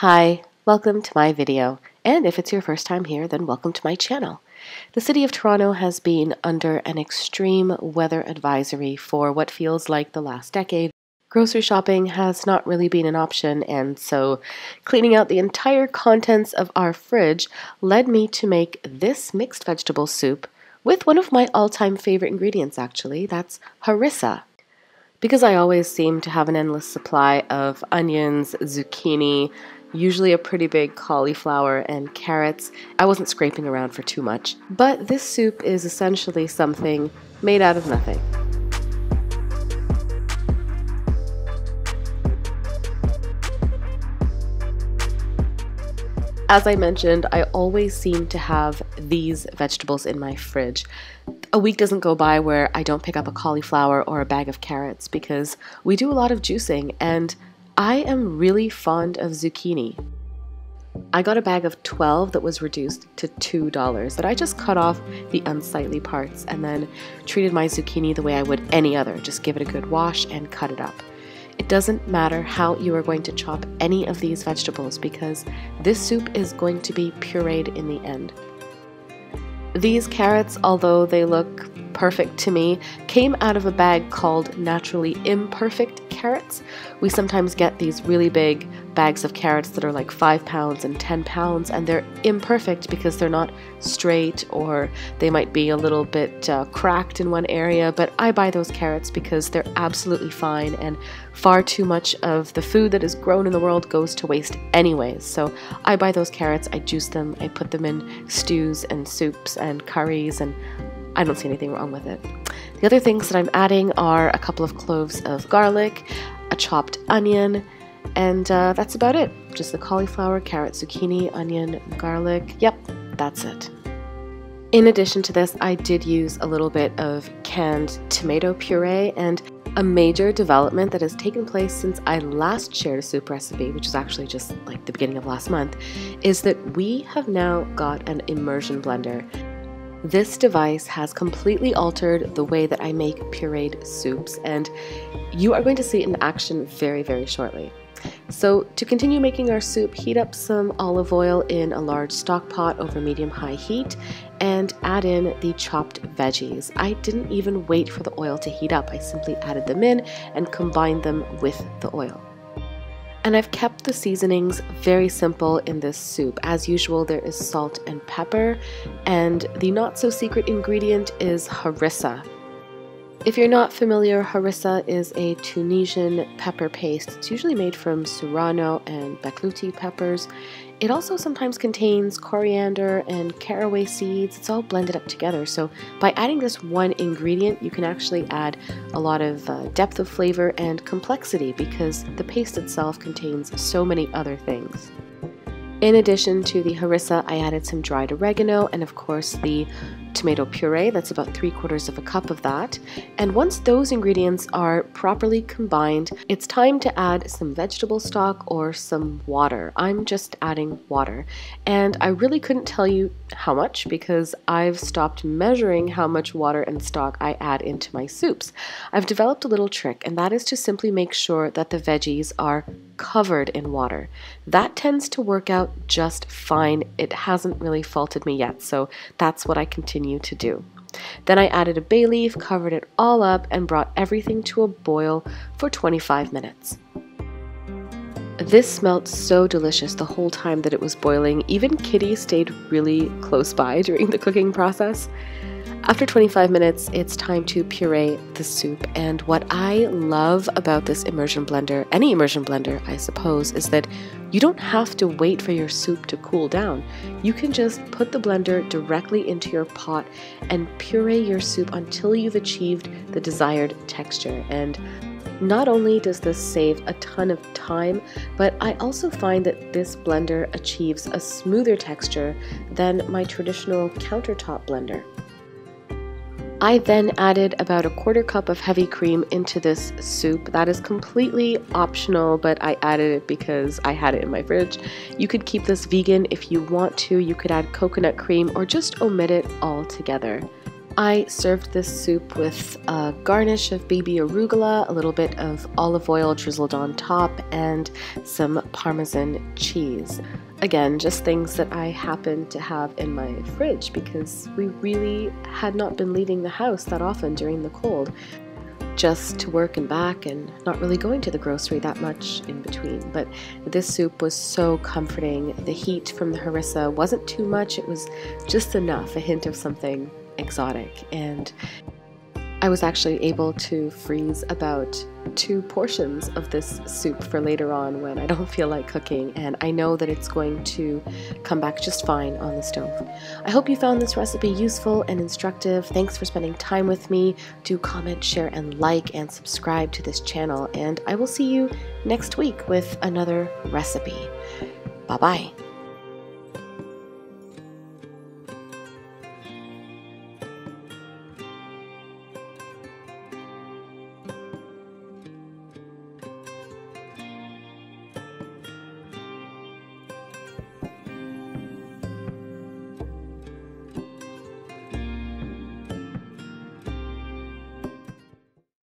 Hi, welcome to my video, and if it's your first time here, then welcome to my channel. The city of Toronto has been under an extreme weather advisory for what feels like the last decade. Grocery shopping has not really been an option, and so cleaning out the entire contents of our fridge led me to make this mixed vegetable soup with one of my all-time favorite ingredients actually, that's harissa. Because I always seem to have an endless supply of onions, zucchini, usually a pretty big cauliflower and carrots, I wasn't scraping around for too much. But this soup is essentially something made out of nothing. As I mentioned, I always seem to have these vegetables in my fridge. A week doesn't go by where I don't pick up a cauliflower or a bag of carrots because we do a lot of juicing, and I am really fond of zucchini. I got a bag of 12 that was reduced to $2, but I just cut off the unsightly parts and then treated my zucchini the way I would any other. Just give it a good wash and cut it up. It doesn't matter how you are going to chop any of these vegetables because this soup is going to be pureed in the end. These carrots, although they look perfect to me, came out of a bag called Naturally Imperfect carrots. We sometimes get these really big bags of carrots that are like 5 pounds and 10 pounds, and they're imperfect because they're not straight, or they might be a little bit cracked in one area, but I buy those carrots because they're absolutely fine, and far too much of the food that is grown in the world goes to waste anyways. So I buy those carrots, I juice them, I put them in stews and soups and curries, and I don't see anything wrong with it. The other things that I'm adding are a couple of cloves of garlic, a chopped onion, and that's about it. Just the cauliflower, carrot, zucchini, onion, garlic. Yep, that's it. In addition to this, I did use a little bit of canned tomato puree, and a major development that has taken place since I last shared a soup recipe, which is actually just like the beginning of last month, is that we have now got an immersion blender. This device has completely altered the way that I make pureed soups, and you are going to see it in action very, very shortly. So to continue making our soup, heat up some olive oil in a large stock pot over medium-high heat and add in the chopped veggies. I didn't even wait for the oil to heat up. I simply added them in and combined them with the oil. And I've kept the seasonings very simple in this soup. As usual, there is salt and pepper, and the not-so-secret ingredient is harissa. If you're not familiar, harissa is a Tunisian pepper paste. It's usually made from serrano and bakloti peppers. It also sometimes contains coriander and caraway seeds. It's all blended up together. So by adding this one ingredient, you can actually add a lot of depth of flavor and complexity because the paste itself contains so many other things. In addition to the harissa, I added some dried oregano and of course the tomato puree. That's about 3/4 of a cup of that. And once those ingredients are properly combined, it's time to add some vegetable stock or some water. I'm just adding water. And I really couldn't tell you how much because I've stopped measuring how much water and stock I add into my soups. I've developed a little trick, and that is to simply make sure that the veggies are covered in water. That tends to work out just fine. It hasn't really faulted me yet, so that's what I continue to do. Then I added a bay leaf, covered it all up, and brought everything to a boil for 25 minutes. This smelled so delicious the whole time that it was boiling. Even Kitty stayed really close by during the cooking process. After 25 minutes, it's time to puree the soup, and what I love about this immersion blender, any immersion blender I suppose, is that you don't have to wait for your soup to cool down. You can just put the blender directly into your pot and puree your soup until you've achieved the desired texture. And not only does this save a ton of time, but I also find that this blender achieves a smoother texture than my traditional countertop blender. I then added about a 1/4 cup of heavy cream into this soup. That is completely optional, but I added it because I had it in my fridge. You could keep this vegan if you want to. You could add coconut cream or just omit it altogether. I served this soup with a garnish of baby arugula, a little bit of olive oil drizzled on top, and some Parmesan cheese. Again, just things that I happened to have in my fridge because we really had not been leaving the house that often during the cold, just to work and back and not really going to the grocery that much in between. But this soup was so comforting. The heat from the harissa wasn't too much, it was just enough, a hint of something exotic, and I was actually able to freeze about 2 portions of this soup for later on when I don't feel like cooking, and I know that it's going to come back just fine on the stove. I hope you found this recipe useful and instructive. Thanks for spending time with me. Do comment, share, and like, and subscribe to this channel, and I will see you next week with another recipe. Bye-bye.